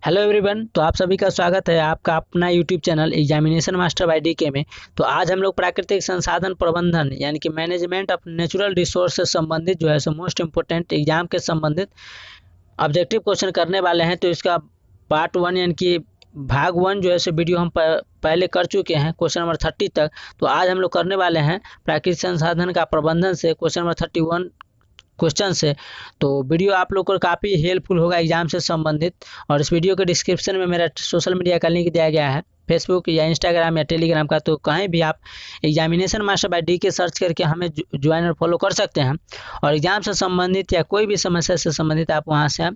Hello everyone. तो आप सभी का स्वागत है आपका अपना YouTube channel examination master by DK में। तो आज हम लोग प्राकृतिक संसाधन प्रबंधन यानी कि मैनेजमेंट ऑफ नेचुरल रिसोर्स से संबंधित जो है सो मोस्ट इम्पोर्टेंट एग्जाम के संबंधित ऑब्जेक्टिव क्वेश्चन करने वाले हैं। तो इसका पार्ट 1 यानी कि भाग 1 जो है सो वीडियो हम पहले कर चुके हैं क्वेश्चन नंबर 30 तक। तो आज हम लोग करने वाले हैं प्राकृतिक संसाधन का प्रबंधन से क्वेश्चन नंबर 31 क्वेश्चन से। तो वीडियो आप लोग को काफ़ी हेल्पफुल होगा एग्जाम से संबंधित। और इस वीडियो के डिस्क्रिप्शन में मेरा सोशल मीडिया का लिंक दिया गया है, फेसबुक या इंस्टाग्राम या टेलीग्राम का। तो कहीं भी आप एग्जामिनेशन मास्टर बाय डी के सर्च करके हमें ज्वाइन और फॉलो कर सकते हैं। और एग्जाम से संबंधित या कोई भी समस्या से संबंधित आप वहाँ से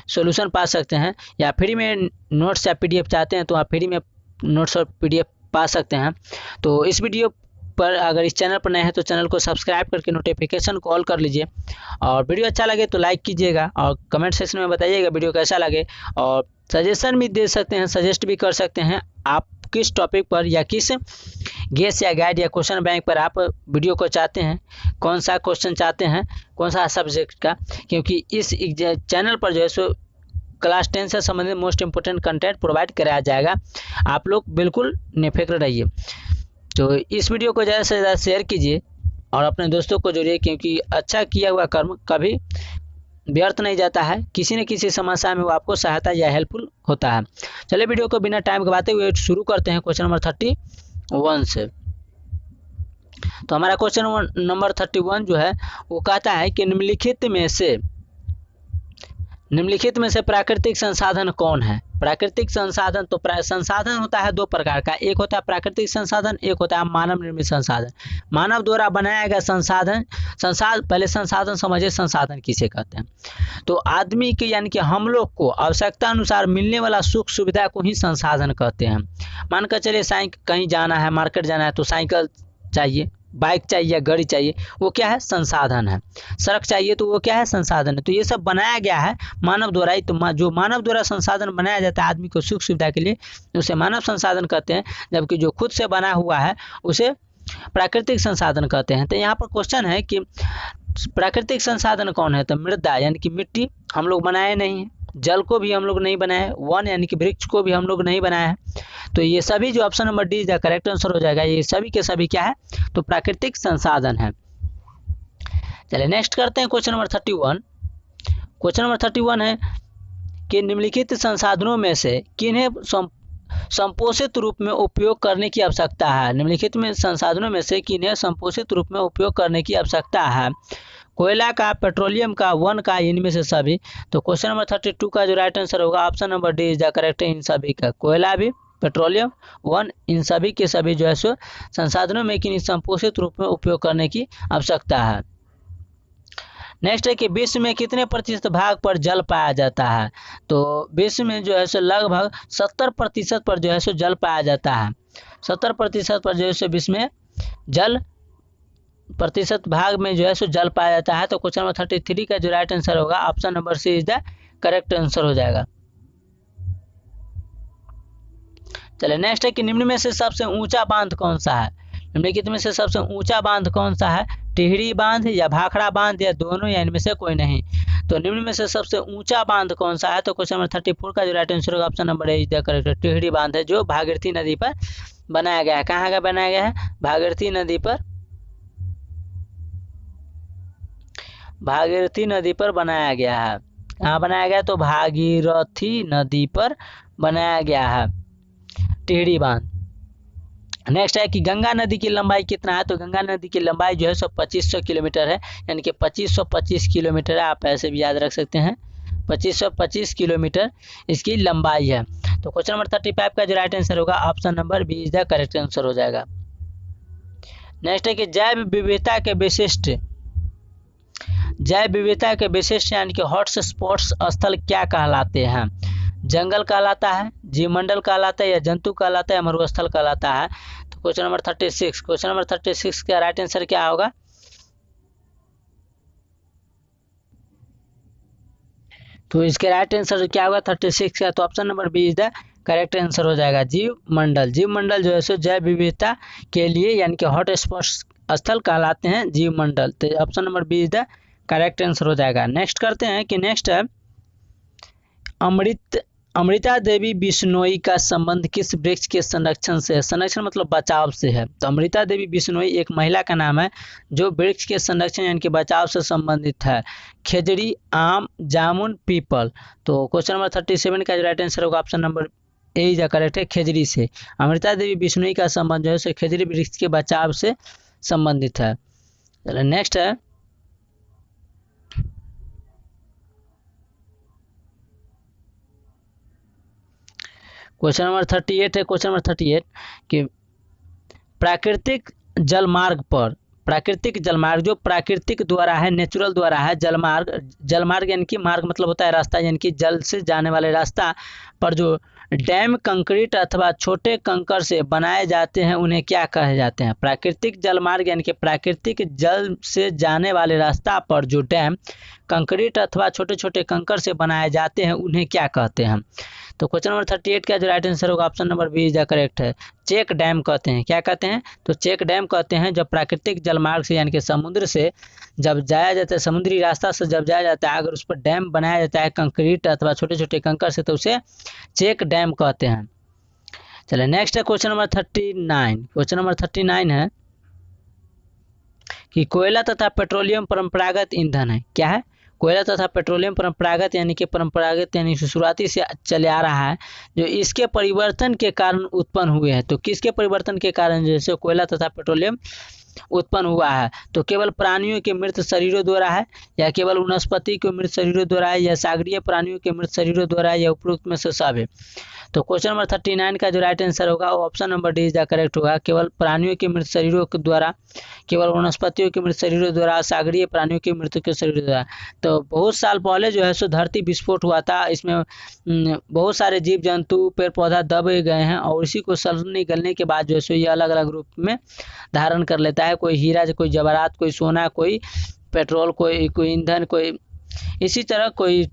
सोल्यूशन पा सकते हैं। या फ्री में नोट्स या PDF चाहते हैं तो आप फ्री में नोट्स और PDF पा सकते हैं। तो इस वीडियो पर अगर इस चैनल पर नए हैं तो चैनल को सब्सक्राइब करके नोटिफिकेशन को ऑल कर लीजिए। और वीडियो अच्छा लगे तो लाइक कीजिएगा और कमेंट सेक्शन में बताइएगा वीडियो कैसा लगे। और सजेशन भी दे सकते हैं, सजेस्ट भी कर सकते हैं आप किस टॉपिक पर या किस गेस या गाइड या क्वेश्चन बैंक पर आप वीडियो को चाहते हैं, कौन सा क्वेश्चन चाहते हैं, कौन सा सब्जेक्ट का। क्योंकि इस चैनल पर जो है सो क्लास 10 से संबंधित मोस्ट इम्पोर्टेंट कंटेंट प्रोवाइड कराया जाएगा। आप लोग बिल्कुल निफिक्र रहिए। तो इस वीडियो को ज़्यादा से ज़्यादा शेयर कीजिए और अपने दोस्तों को जोड़िए, क्योंकि अच्छा किया हुआ कर्म कभी व्यर्थ नहीं जाता है। किसी न किसी समस्या में वो आपको सहायता या हेल्पफुल होता है। चलिए वीडियो को बिना टाइम गवाते हुए शुरू करते हैं क्वेश्चन नंबर 31 से। तो हमारा क्वेश्चन नंबर 31 जो है वो कहता है कि निम्नलिखित में से प्राकृतिक संसाधन कौन है। प्राकृतिक संसाधन, तो संसाधन होता है दो प्रकार का, एक होता है प्राकृतिक संसाधन, एक होता है मानव निर्मित संसाधन। मानव द्वारा बनाया गया संसाधन, पहले संसाधन समझिए, संसाधन किसे कहते हैं। तो आदमी के यानी कि हम लोग को आवश्यकता अनुसार मिलने वाला सुख सुविधा को ही संसाधन कहते हैं। मानकर चलिए साइकिल, कहीं जाना है, मार्केट जाना है तो साइकिल चाहिए, बाइक चाहिए, गाड़ी चाहिए, वो क्या है, संसाधन है। सड़क चाहिए तो वो क्या है, संसाधन है। तो ये सब बनाया गया है मानव द्वारा ही। तो जो मानव द्वारा संसाधन बनाया जाता है आदमी को सुख सुविधा के लिए, उसे मानव संसाधन कहते हैं। जबकि जो खुद से बना हुआ है उसे प्राकृतिक संसाधन कहते हैं। तो यहाँ पर क्वेश्चन है कि प्राकृतिक संसाधन कौन है। तो मृदा यानी कि मिट्टी हम लोग बनाए नहीं है, जल को भी हम लोग नहीं बनाए, वन यानी कि वृक्ष को भी हम लोग नहीं बनाया है। तो ये सभी जो ऑप्शन नंबर डी का करेक्ट आंसर हो जाएगा। ये सभी के सभी क्या है, तो प्राकृतिक संसाधन है। चलिए नेक्स्ट करते हैं क्वेश्चन नंबर 31। क्वेश्चन नंबर 31 है कि निम्नलिखित संसाधनों में से किन्हें संपोषित रूप में उपयोग करने की आवश्यकता है। निम्नलिखित में संसाधनों में से किन्हें संपोषित रूप में उपयोग करने की आवश्यकता है। कोयला का, पेट्रोलियम का, वन का, इनमें से सभी। तो क्वेश्चन नंबर 32 का जो राइट आंसर होगा option number D is the correct है। इन सभी का, कोयला भी, पेट्रोलियम, वन, इन सभी के सभी जो है सो संसाधनों में किन्हीं संपोषित रूप में उपयोग करने की आवश्यकता है। नेक्स्ट है कि विश्व में कितने प्रतिशत भाग पर जल पाया जाता है। तो विश्व में जो है सो लगभग 70% पर जो है सो जल पाया जाता है। 70% पर जो है सो विश्व में जल प्रतिशत भाग में जो है सो जल पाया जाता है। तो क्वेश्चन नंबर 33 का जो राइट आंसर होगा option number C is the correct answer हो जाएगा। चलिए नेक्स्ट है कि निम्न में से सबसे ऊंचा बांध कौन सा है। निम्नलिखित में से सबसे ऊंचा बांध कौन सा है। टिहरी बांध या भाखड़ा बांध या दोनों या इनमें से कोई नहीं। तो निम्न में से सबसे ऊंचा बांध कौन सा है। तो क्वेश्चन नंबर 34 का जो राइट आंसर होगा option number A is the correct. Tehri बांध है जो भागीरथी नदी पर बनाया गया है। कहाँ का बनाया गया है, भागीरथी नदी पर, भागीरथी नदी पर बनाया गया है। कहाँ बनाया गया, तो भागीरथी नदी पर बनाया गया है टिहरी बांध। नेक्स्ट है कि गंगा नदी की लंबाई कितना है। तो गंगा नदी की लंबाई जो है सो 2500 किलोमीटर है, यानी कि 2525 किलोमीटर है। आप ऐसे भी याद रख सकते हैं, 2525 किलोमीटर इसकी लंबाई है। तो क्वेश्चन नंबर 35 का जो राइट आंसर होगा option number B is the correct answer हो जाएगा। नेक्स्ट है कि जैव विविधता के विशिष्ट यानी कि हॉटस्पॉट्स स्थल क्या कहलाते हैं। जंगल कहलाता है, जीवमंडल कहलाता है, या जंतु कहलाता है, या मरुस्थल कहलाता है। तो क्वेश्चन नंबर 36 का राइट आंसर क्या होगा। तो इसके राइट आंसर क्या होगा 36 का, तो option number B is the correct answer हो जाएगा। जीवमंडल जो है सो जैव विविधता के लिए यानी कि हॉटस्पॉट्स स्थल कहलाते हैं जीवमंडल। तो option number B is the correct answer हो जाएगा। नेक्स्ट करते हैं कि नेक्स्ट है अमृता देवी बिश्नोई का संबंध किस वृक्ष के संरक्षण से है? संरक्षण मतलब बचाव से है। तो अमृता देवी बिश्नोई एक महिला का नाम है जो वृक्ष के संरक्षण यानी कि बचाव से संबंधित है। खेजड़ी, आम, जामुन, पीपल। तो क्वेश्चन नंबर 37 का जो राइट आंसर होगा option number A is correct है, खेजड़ी से। अमृता देवी बिश्नोई का संबंध जो है सो खेजड़ी वृक्ष के बचाव से संबंधित है। चलो नेक्स्ट है क्वेश्चन नंबर 38 है। क्वेश्चन नंबर 38 कि प्राकृतिक जलमार्ग पर, प्राकृतिक जलमार्ग जो प्राकृतिक द्वारा है, नेचुरल द्वारा है, जलमार्ग यानी कि मार्ग मतलब होता है रास्ता, यानी कि जल से जाने वाले रास्ता पर जो डैम कंक्रीट अथवा छोटे कंकर से बनाए जाते हैं उन्हें क्या कहे जाते हैं? प्राकृतिक जलमार्ग यानी कि प्राकृतिक जल से जाने वाले रास्ता पर जो डैम कंक्रीट अथवा छोटे छोटे कंकर से बनाए जाते हैं उन्हें क्या कहते हैं? तो क्वेश्चन नंबर 38 का जो राइट आंसर होगा option number B is correct है, चेक डैम कहते हैं। क्या कहते हैं? तो चेक डैम कहते हैं जब प्राकृतिक जलमार्ग से यानी कि समुद्र से जब जाया जाता है, समुद्री रास्ता से जब जाया जाता है, अगर उस पर डैम बनाया जाता है कंक्रीट अथवा छोटे छोटे कंकर से तो उसे चेक डैम कहते हैं। चलिए नेक्स्ट है क्वेश्चन नंबर 39। क्वेश्चन नंबर 39 है कि कोयला तथा पेट्रोलियम परंपरागत ईंधन है। क्या है? कोयला तथा पेट्रोलियम परंपरागत यानी कि परंपरागत यानी शुरुआती से चले आ रहा है, जो इसके परिवर्तन के कारण उत्पन्न हुए हैं। तो किसके परिवर्तन के कारण जैसे कोयला तथा पेट्रोलियम उत्पन्न हुआ है? तो केवल प्राणियों के मृत शरीरों द्वारा है, या केवल वनस्पति के मृत शरीरों द्वारा है, या सागरीय प्राणियों के मृत शरीरों द्वारा है, या उपरोक्त में से सब है? तो क्वेश्चन नंबर 39 का जो राइट आंसर होगा वो option number D is the correct होगा, केवल प्राणियों के मृत शरीरों के द्वारा, केवल वनस्पतियों के मृत शरीरों द्वारा, सागरीय प्राणियों के मृत्यु के शरीरों द्वारा। तो बहुत साल पहले जो है सो धरती विस्फोट हुआ था, इसमें बहुत सारे जीव जंतु पेड़ पौधा दब गए हैं और इसी को सल्फर निकलने के बाद जो है सो ये अलग अलग रूप में धारण कर लेता है। कोई हीरा, कोई जवाहरात, कोई सोना, कोई पेट्रोल, कोई ईंधन, कोई इसी तरह कोई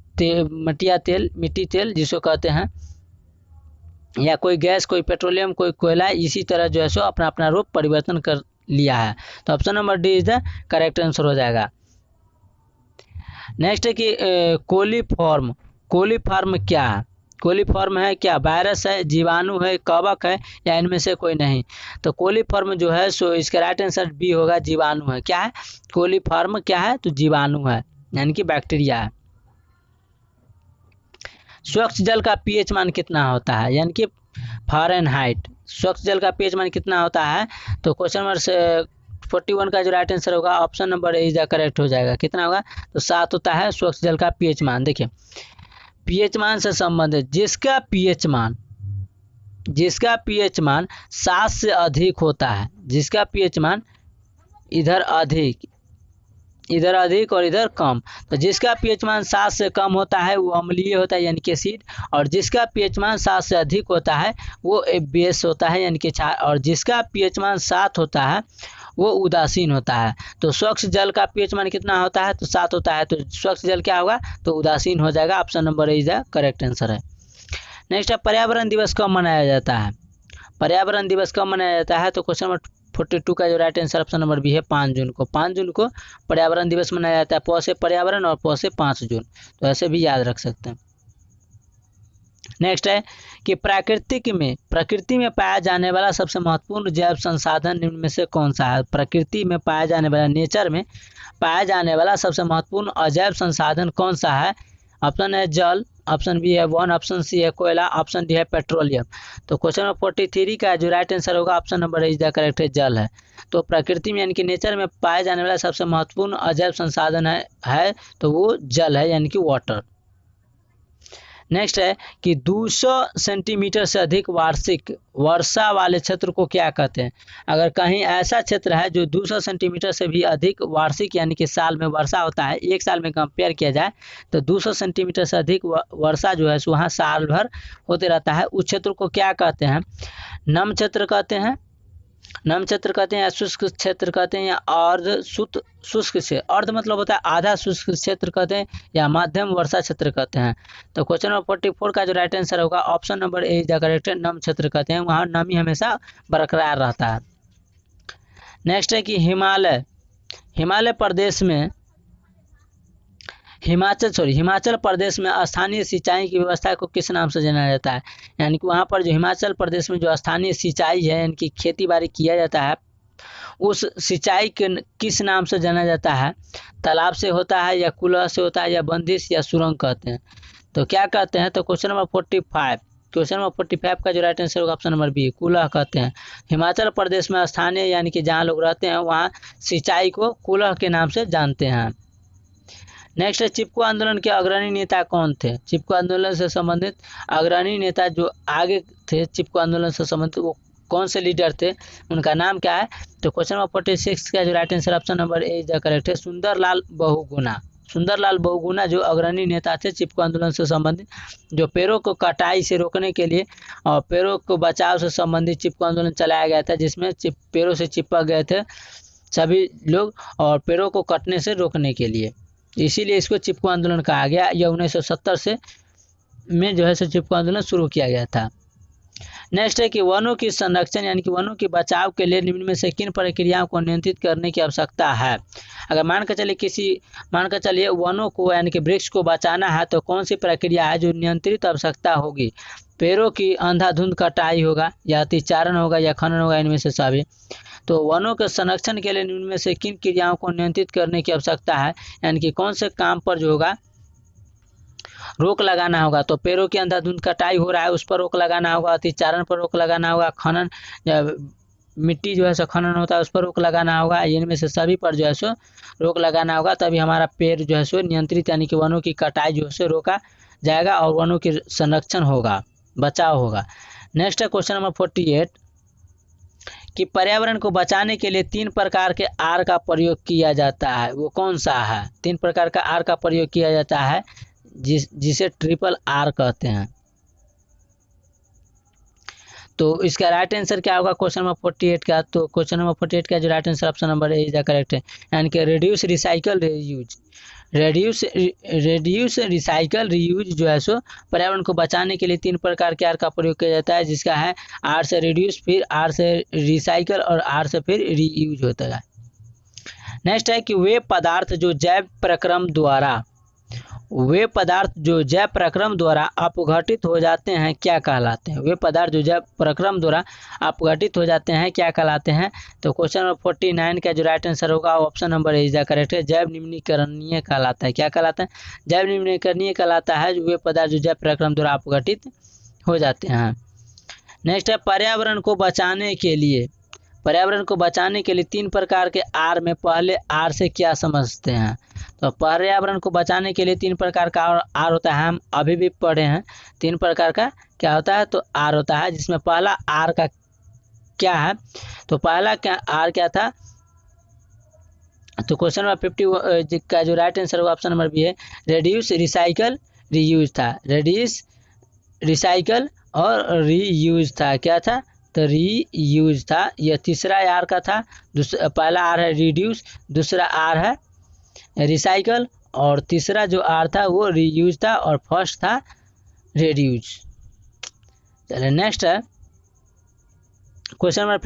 मटिया तेल, मिट्टी तेल जिसको कहते हैं, या कोई गैस, कोई पेट्रोलियम, कोई कोयला, इसी तरह जो है सो अपना अपना रूप परिवर्तन कर लिया है। तो option number D is the correct answer हो जाएगा। नेक्स्ट है कि कोलीफॉर्म। कोलीफॉर्म क्या है? कोलीफॉर्म है क्या? वायरस है, जीवाणु है, कवक है, या इनमें से कोई नहीं? तो कोलीफॉर्म जो है सो इसका राइट आंसर बी होगा, जीवाणु है। क्या है? कोलीफॉर्म क्या है? तो जीवाणु है यानी कि बैक्टीरिया है। स्वच्छ जल का पीएच मान कितना होता है? यानी कि फ़ारेनहाइट। स्वच्छ जल का पीएच मान कितना होता है? तो क्वेश्चन नंबर 41 का जो राइट आंसर होगा option number A is the correct हो जाएगा। कितना होगा? तो 7 होता है स्वच्छ जल का पीएच मान। देखिए पीएच मान से संबंधित जिसका पीएच मान 7 से अधिक होता है, जिसका पीएच मान इधर अधिक और इधर कम, तो जिसका पीएच मान 7 से कम होता है वो अम्लीय होता है यानी कि एसिड, और जिसका पीएच मान 7 से अधिक होता है वो बेस होता है यानी कि क्षार, और जिसका पीएच मान 7 होता है वो उदासीन होता है। तो स्वच्छ जल का पीएच मान कितना होता है? तो 7 होता है। तो स्वच्छ जल क्या होगा? तो उदासीन हो जाएगा। Option number A is the correct answer है। नेक्स्ट है पर्यावरण दिवस कब मनाया जाता है? पर्यावरण दिवस कब मनाया जाता है? तो क्वेश्चन नंबर 42 का जो right answer option number B है 5 जून को। 5 जून को पर्यावरण दिवस मनाया जाता है। प से पर्यावरण और प से 5 जून, तो ऐसे भी याद रख सकते हैं। नेक्स्ट है कि प्रकृति में पाया जाने वाला सबसे महत्वपूर्ण जैव संसाधन निम्न में से कौन सा है? प्रकृति में पाया जाने वाला, नेचर में पाया जाने वाला सबसे महत्वपूर्ण अजैव संसाधन कौन सा है? ऑप्शन है जल, ऑप्शन बी है वन, ऑप्शन सी है कोयला, ऑप्शन डी है पेट्रोलियम। तो क्वेश्चन नंबर 43 का जो राइट आंसर होगा option number is the correct है, जल है। तो प्रकृति में यानी कि नेचर में पाया जाने वाला सबसे महत्वपूर्ण अजैव संसाधन है तो वो जल है यानी कि वाटर। नेक्स्ट है कि 200 सेंटीमीटर से अधिक वार्षिक वर्षा वाले क्षेत्र को क्या कहते हैं? अगर कहीं ऐसा क्षेत्र है जो 200 सेंटीमीटर से भी अधिक वार्षिक यानी कि साल में वर्षा होता है, एक साल में कंपेयर किया जाए तो 200 सेंटीमीटर से अधिक वर्षा जो है वहाँ साल भर होते रहता है, उस क्षेत्र को क्या कहते हैं? नम क्षेत्र कहते हैं, या शुष्क क्षेत्र कहते हैं, या अर्ध शुष्क क्षेत्र, अर्ध मतलब होता है आधा शुष्क क्षेत्र कहते हैं, या मध्यम वर्षा क्षेत्र कहते हैं। तो क्वेश्चन नंबर 44 का जो राइट आंसर होगा option number A is the correct है, नम क्षेत्र कहते हैं, वहाँ नमी हमेशा बरकरार रहता है। नेक्स्ट है कि हिमालय प्रदेश में हिमाचल प्रदेश में स्थानीय सिंचाई की व्यवस्था को किस नाम से जाना जाता है? यानी कि वहाँ पर जो हिमाचल प्रदेश में जो स्थानीय सिंचाई है यानी कि खेती बाड़ी किया जाता है, उस सिंचाई के किस नाम से जाना जाता है? तालाब से होता है या कुआं से होता है या बंदिश या सुरंग कहते हैं? तो क्या कहते हैं? तो क्वेश्चन नंबर 45 का जो राइट आंसर होगा ऑप्शन नंबर बी, कुल्ह कहते हैं। हिमाचल प्रदेश में स्थानीय यानी कि जहाँ लोग रहते हैं वहाँ सिंचाई को कुल्ह के नाम से जानते हैं। नेक्स्ट है, चिपको आंदोलन के अग्रणी नेता कौन थे? चिपको आंदोलन से संबंधित अग्रणी नेता जो आगे थे चिपको आंदोलन से संबंधित, वो कौन से लीडर थे, उनका नाम क्या है? तो क्वेश्चन नंबर 46 का जो right answer option number A is the correct है, सुंदरलाल बहुगुणा जो अग्रणी नेता थे चिपको आंदोलन से संबंधित, जो पेड़ों को कटाई से रोकने के लिए और पेड़ों को बचाव से संबंधित चिपको आंदोलन चलाया गया था, जिसमें पेड़ों से चिपक गए थे सभी लोग और पेड़ों को कटने से रोकने के लिए, इसीलिए इसको चिपको आंदोलन कहा गया। यह 1970 से में जो है सो चिपको आंदोलन शुरू किया गया था। नेक्स्ट है कि वनों की संरक्षण यानी कि वनों के बचाव के लिए निम्न में से किन प्रक्रियाओं को नियंत्रित करने की आवश्यकता है? अगर मान कर चलिए वनों को यानी कि वृक्ष को बचाना है तो कौन सी प्रक्रिया है जो नियंत्रित आवश्यकता होगी? पेड़ों की अंधाधुंध कटाई होगा या अतिचारण होगा या खनन होगा, इनमें से सभी। तो वनों के संरक्षण के लिए निम्न में से किन क्रियाओं को नियंत्रित करने की आवश्यकता है, यानी कि कौन से काम पर जो होगा रोक लगाना होगा? तो पेड़ों की अंधाधुंध कटाई हो रहा है उस पर रोक लगाना होगा, अतिचारण पर रोक लगाना होगा, खनन या मिट्टी जो है सो खनन होता है उस पर रोक लगाना होगा, इनमें से सभी पर जो है सो रोक लगाना होगा, तभी हमारा पेड़ जो है सो नियंत्रित यानी कि वनों की कटाई जो है सो रोका जाएगा और वनों की संरक्षण होगा, बचाव होगा। नेक्स्ट है क्वेश्चन नंबर 48 कि पर्यावरण को बचाने के लिए 3 प्रकार के आर का प्रयोग किया जाता है, वो कौन सा है? 3 प्रकार का आर का प्रयोग किया जाता है जिसे ट्रिपल आर कहते हैं। तो इसका राइट आंसर क्या होगा क्वेश्चन नंबर 48 का? तो क्वेश्चन नंबर 48 का जो right answer option number A is the correct है, यानी कि रिड्यूस रिसाइकल रीयूज जो है सो पर्यावरण को बचाने के लिए 3 प्रकार के आर का प्रयोग किया जाता है, जिसका है आर से रिड्यूस, फिर आर से रिसाइकल और आर से फिर रीयूज होता है। नेक्स्ट है कि वे पदार्थ जो जैव प्रक्रम द्वारा अपघटित हो जाते हैं क्या कहलाते हैं? वे पदार्थ जो जैव प्रक्रम द्वारा अपघटित हो जाते हैं क्या कहलाते हैं? तो क्वेश्चन नंबर 49 का जो राइट आंसर होगा option number A is the correct है, जैव निम्नीकरणीय कहलाता है। क्या कहलाता है? जैव निम्नीकरणीय कहलाता है वे पदार्थ जो जैव प्रक्रम द्वारा अपघटित हो जाते हैं। नेक्स्ट है पर्यावरण को बचाने के लिए 3 प्रकार के आर में पहले आर से क्या समझते हैं? तो पर्यावरण को बचाने के लिए 3 प्रकार का आर होता है, हम अभी भी पढ़े हैं 3 प्रकार का क्या होता है, तो आर होता है, जिसमें पहला आर का क्या है? तो पहला क्या आर क्या था? तो क्वेश्चन नंबर 50 का जो राइट आंसर होगा ऑप्शन नंबर बी है, रिड्यूस रिसाइकल रीयूज था। रिड्यूस रिसाइकल और रीयूज था, क्या था? तो रीयूज था। यह तीसरा आर का था, पहला आर है रिड्यूस, दूसरा आर है रिसाइकल और तीसरा जो आर था वो रीयूज था और फर्स्ट था रिड्यूस। चलिए नेक्स्ट है क्वेश्चन नंबर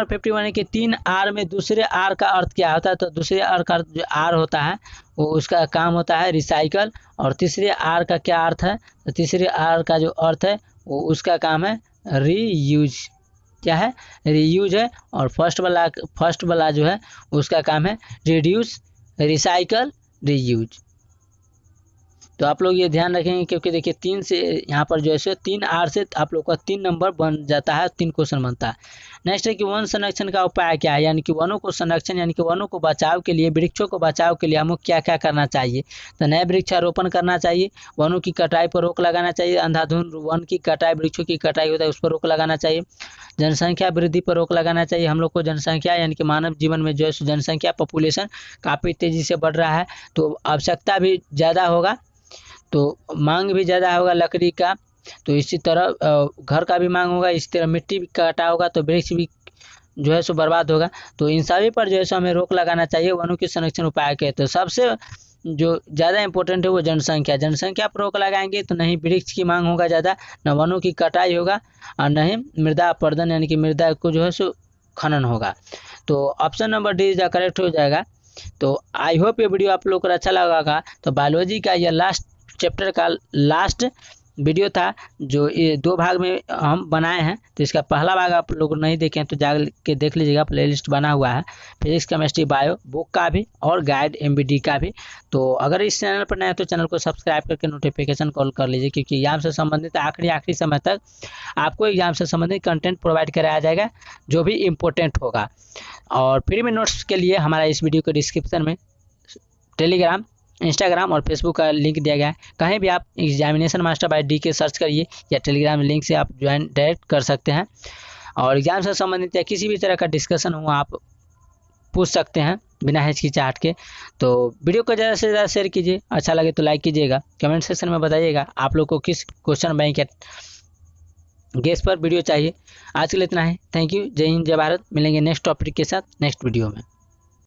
51 है कि 3 आर में दूसरे आर का अर्थ क्या होता है? तो दूसरे आर का जो आर होता है वो उसका काम होता है रिसाइकल, और तीसरे आर का क्या अर्थ है? तो तीसरे आर का जो अर्थ है वो उसका काम है रीयूज। क्या है? रीयूज है। और फर्स्ट वाला जो है उसका काम है रिड्यूस रिसाइकल रीयूज। तो आप लोग ये ध्यान रखेंगे क्योंकि देखिए 3 से यहाँ पर जो है 3 आर से आप लोग का 3 नंबर बन जाता है, 3 क्वेश्चन बनता है। नेक्स्ट है कि वन संरक्षण का उपाय क्या है, यानी कि वनों को संरक्षण यानी कि वनों को बचाव के लिए, वृक्षों को बचाव के लिए हमको क्या क्या करना चाहिए? तो नए वृक्षारोपण करना चाहिए, वनों की कटाई पर रोक लगाना चाहिए, अंधाधुंध वन की कटाई, वृक्षों की कटाई होता है उस पर रोक लगाना चाहिए, जनसंख्या वृद्धि पर रोक लगाना चाहिए। हम लोग को जनसंख्या यानी कि मानव जीवन में जो है जनसंख्या पॉपुलेशन काफ़ी तेज़ी से बढ़ रहा है, तो आवश्यकता भी ज़्यादा होगा, तो मांग भी ज़्यादा होगा लकड़ी का, तो इसी तरह घर का भी मांग होगा, इसी तरह मिट्टी भी काटा होगा तो वृक्ष भी जो है सो बर्बाद होगा। तो इन सभी पर जो है सो हमें रोक लगाना चाहिए वनों के संरक्षण उपाय के। तो सबसे जो ज़्यादा इंपॉर्टेंट है वो जनसंख्या पर रोक लगाएंगे तो नहीं वृक्ष की मांग होगा ज़्यादा, न वनों की कटाई होगा और न ही मृदा अपरदन यानी कि मृदा को जो है सो खनन होगा। तो option number D is the correct हो जाएगा। तो आई होप ये वीडियो आप लोग को अच्छा लगा होगा। तो बायोलॉजी का यह लास्ट चैप्टर का लास्ट वीडियो था, जो ये 2 भाग में हम बनाए हैं। तो इसका पहला भाग आप लोग नहीं देखें तो जा के देख लीजिएगा, प्लेलिस्ट बना हुआ है फिजिक्स केमिस्ट्री बायो बुक का भी और गाइड एमबीडी का भी। तो अगर इस चैनल पर नए हैं तो चैनल को सब्सक्राइब करके नोटिफिकेशन कॉल कर लीजिए, क्योंकि एग्जाम से संबंधित आखिरी समय तक आपको एग्जाम से संबंधित कंटेंट प्रोवाइड कराया जाएगा जो भी इम्पोर्टेंट होगा। और फ्री में नोट्स के लिए हमारा इस वीडियो के डिस्क्रिप्शन में टेलीग्राम, इंस्टाग्राम और फेसबुक का लिंक दिया गया है। कहीं भी आप एग्जामिनेशन मास्टर बाय डी के सर्च करिए या टेलीग्राम लिंक से आप ज्वाइन डायरेक्ट कर सकते हैं। और एग्जाम से संबंधित या किसी भी तरह का डिस्कशन हो आप पूछ सकते हैं बिना हिचकिचाहट के। तो वीडियो को ज़्यादा से ज़्यादा शेयर कीजिए, अच्छा लगे तो लाइक कीजिएगा, कमेंट सेक्शन में बताइएगा आप लोग को किस क्वेश्चन बैंक या गेस पर वीडियो चाहिए। आज के लिए इतना है, थैंक यू, जय हिंद जय भारत। मिलेंगे नेक्स्ट टॉपिक के साथ नेक्स्ट वीडियो में।